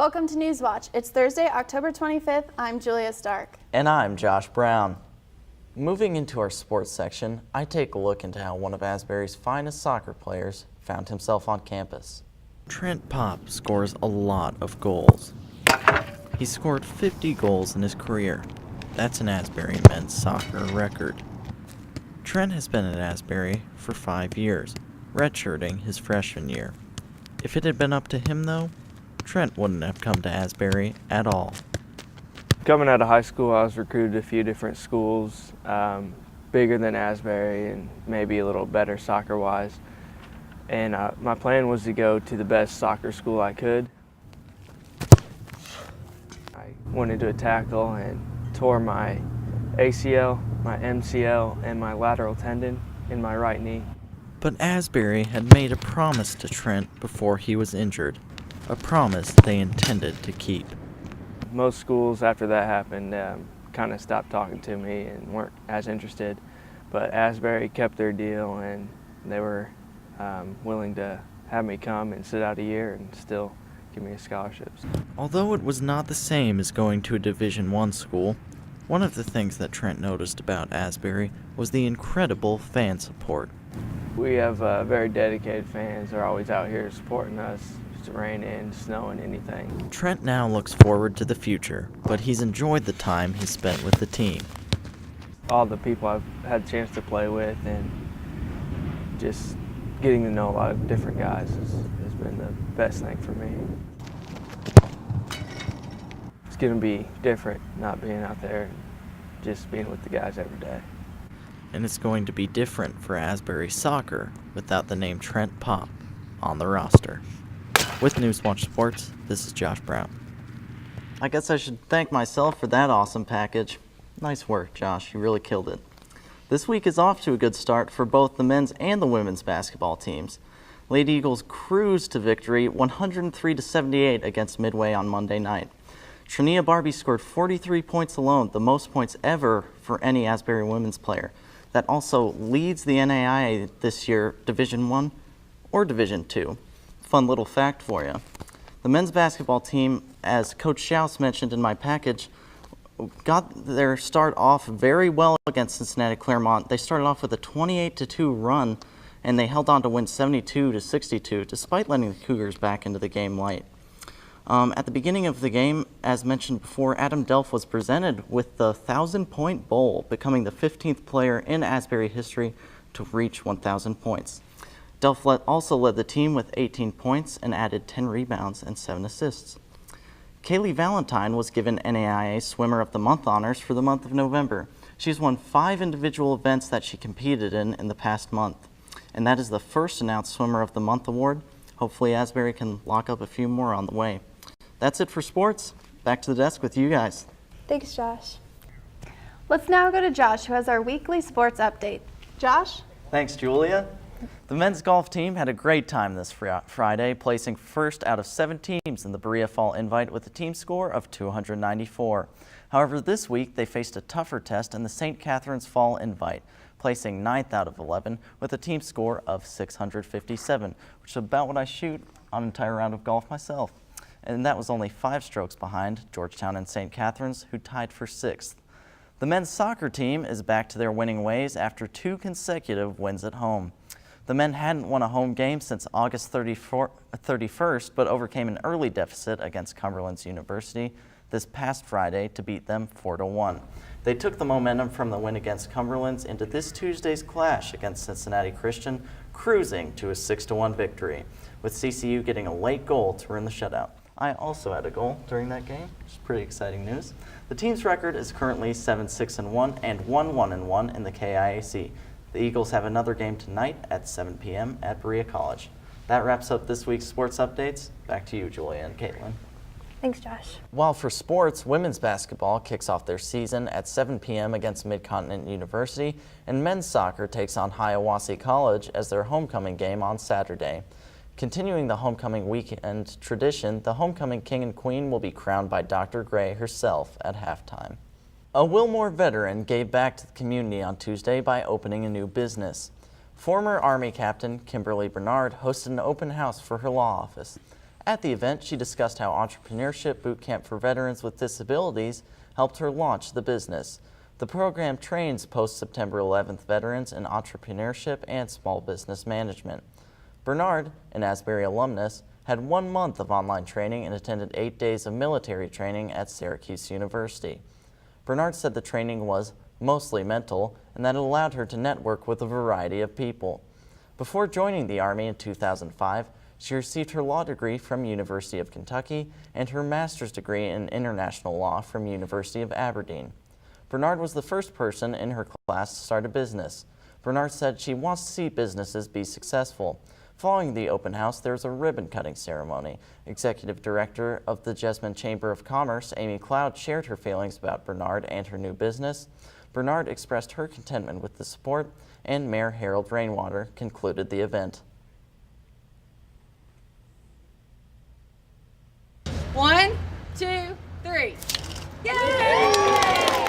Welcome to Newswatch. It's Thursday, October 25th. I'm Julia Stark. And I'm Josh Braun. Moving into our sports section, I take a look into how one of Asbury's finest soccer players found himself on campus. Trent Popp scores a lot of goals. He scored 50 goals in his career. That's an Asbury men's soccer record. Trent has been at Asbury for 5 years, redshirting his freshman year. If it had been up to him, though, Trent wouldn't have come to Asbury at all. Coming out of high school, I was recruited to a few different schools, bigger than Asbury and maybe a little better soccer-wise. And my plan was to go to the best soccer school I could. I went into a tackle and tore my ACL, my MCL, and my lateral tendon in my right knee. But Asbury had made a promise to Trent before he was injured, a promise they intended to keep. Most schools after that happened kind of stopped talking to me and weren't as interested, but Asbury kept their deal and they were willing to have me come and sit out a year and still give me scholarships. Although it was not the same as going to a Division I school, one of the things that Trent noticed about Asbury was the incredible fan support. We have very dedicated fans. They're always out here supporting us. It's raining, snowing, anything. Trent now looks forward to the future, but he's enjoyed the time he spent with the team. All the people I've had a chance to play with and just getting to know a lot of different guys has been the best thing for me. It's going to be different not being out there and just being with the guys every day. And it's going to be different for Asbury soccer without the name Trent Popp on the roster. With Newswatch Sports, this is Josh Braun. I guess I should thank myself for that awesome package. Nice work, Josh. You really killed it. This week is off to a good start for both the men's and the women's basketball teams. Lady Eagles cruised to victory 103-78 against Midway on Monday night. Trania Barbie scored 43 points alone, the most points ever for any Asbury women's player. That also leads the NAIA this year, Division I or Division II. Fun little fact for you. The men's basketball team, as Coach Schaus mentioned in my package, got their start off very well against Cincinnati Claremont. They started off with a 28-2 run, and they held on to win 72-62, despite letting the Cougars back into the game late. At the beginning of the game, as mentioned before, Adam Delph was presented with the 1,000-point bowl, becoming the 15th player in Asbury history to reach 1,000 points. Delph also led the team with 18 points and added 10 rebounds and 7 assists. Kaylee Valentine was given NAIA Swimmer of the Month honors for the month of November. She's won 5 individual events that she competed in the past month, and that is the first announced Swimmer of the Month award. Hopefully Asbury can lock up a few more on the way. That's it for sports. Back to the desk with you guys. Thanks, Josh. Let's now go to Josh, who has our weekly sports update. Josh? Thanks, Julia. The men's golf team had a great time this Friday, placing first out of 7 teams in the Berea Fall Invite with a team score of 294. However, this week they faced a tougher test in the St. Catharines Fall Invite, placing 9th out of 11 with a team score of 657, which is about what I shoot on an entire round of golf myself. And that was only 5 strokes behind Georgetown and St. Catharines, who tied for 6th. The men's soccer team is back to their winning ways after 2 consecutive wins at home. The men hadn't won a home game since August 31st, but overcame an early deficit against Cumberland's University this past Friday to beat them 4-1. They took the momentum from the win against Cumberland's into this Tuesday's clash against Cincinnati Christian, cruising to a 6-1 victory, with CCU getting a late goal to win the shutout. I also had a goal during that game, which is pretty exciting news. The team's record is currently 7-6-1 and 1-1-1 in the KIAC. The Eagles have another game tonight at 7 p.m. at Berea College. That wraps up this week's sports updates. Back to you, Julia and Caitlin. Thanks, Josh. While for sports, women's basketball kicks off their season at 7 p.m. against Mid-Continent University, and men's soccer takes on Hiawassee College as their homecoming game on Saturday. Continuing the homecoming weekend tradition, the homecoming king and queen will be crowned by Dr. Gray herself at halftime. A Wilmore veteran gave back to the community on Tuesday by opening a new business. Former Army Captain Kimberly Bernard hosted an open house for her law office. At the event, she discussed how Entrepreneurship Boot Camp for Veterans with Disabilities helped her launch the business. The program trains post-September 11th veterans in entrepreneurship and small business management. Bernard, an Asbury alumnus, had 1 month of online training and attended 8 days of military training at Syracuse University. Bernard said the training was mostly mental and that it allowed her to network with a variety of people. Before joining the Army in 2005, she received her law degree from University of Kentucky and her master's degree in international law from University of Aberdeen. Bernard was the first person in her class to start a business. Bernard said she wants to see businesses be successful. Following the open house, there was a ribbon-cutting ceremony. Executive Director of the Jessamine Chamber of Commerce, Amy Cloud, shared her feelings about Bernard and her new business. Bernard expressed her contentment with the support, and Mayor Harold Rainwater concluded the event. 1, 2, 3. Yay!